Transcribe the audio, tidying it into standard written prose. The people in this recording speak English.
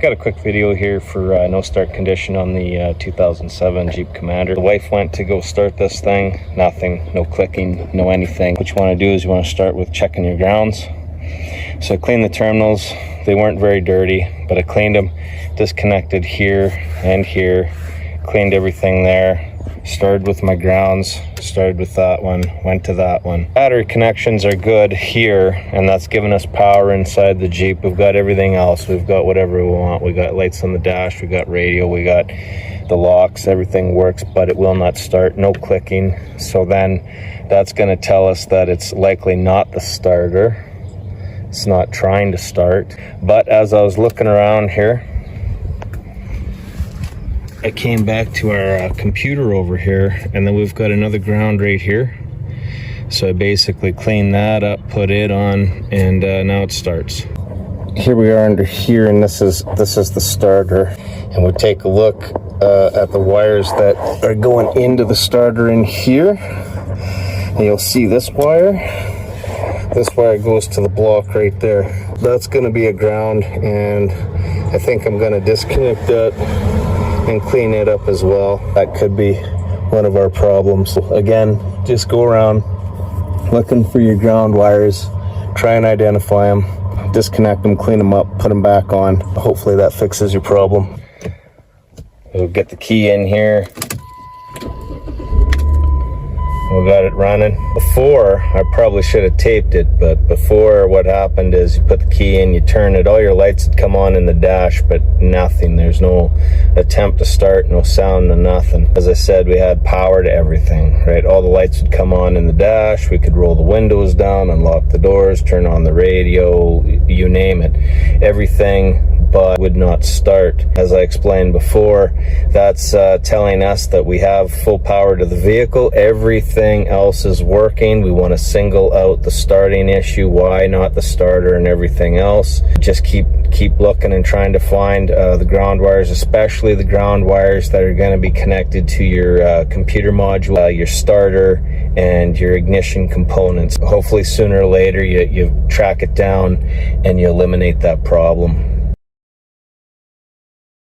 got a quick video here for no start condition on the 2007 Jeep Commander. The wife went to go start this thing, nothing, no clicking, no anything. What you want to do is you want to start with checking your grounds. So I cleaned the terminals. They weren't very dirty, but I cleaned them, disconnected here and here, cleaned everything there. Started with my grounds, started with that one, went to that one. Battery connections are good here, and that's giving us power inside the Jeep. We've got everything else. We've got whatever we want. We got lights on the dash, we got radio, we got the locks, everything works, but it will not start, no clicking. So then that's gonna tell us that it's likely not the starter. It's not trying to start. But as I was looking around here, I came back to our computer over here, and then we've got another ground right here. So I basically cleaned that up, put it on, and now it starts. Here we are under here, and this is the starter. And we'll take a look at the wires that are going into the starter in here. And you'll see this wire. This wire goes to the block right there. That's gonna be a ground, and I think I'm gonna disconnect that and clean it up as well. That could be one of our problems. Again, just go around looking for your ground wires, try and identify them, disconnect them, clean them up, put them back on. Hopefully that fixes your problem. We'll get the key in here. We got it running. Before, I probably should have taped it, but before, what happened is you put the key in, you turn it, all your lights would come on in the dash, but nothing. There's no attempt to start, no sound, no nothing. As I said, we had power to everything, right? All the lights would come on in the dash. We could roll the windows down, unlock the doors, turn on the radio, you name it. Everything but would not start. As I explained before, that's telling us that we have full power to the vehicle. Everything else is working. We want to single out the starting issue, why not the starter, and everything else. Just keep looking and trying to find the ground wires, especially the ground wires that are going to be connected to your computer module, your starter, and your ignition components. Hopefully sooner or later you track it down and you eliminate that problem.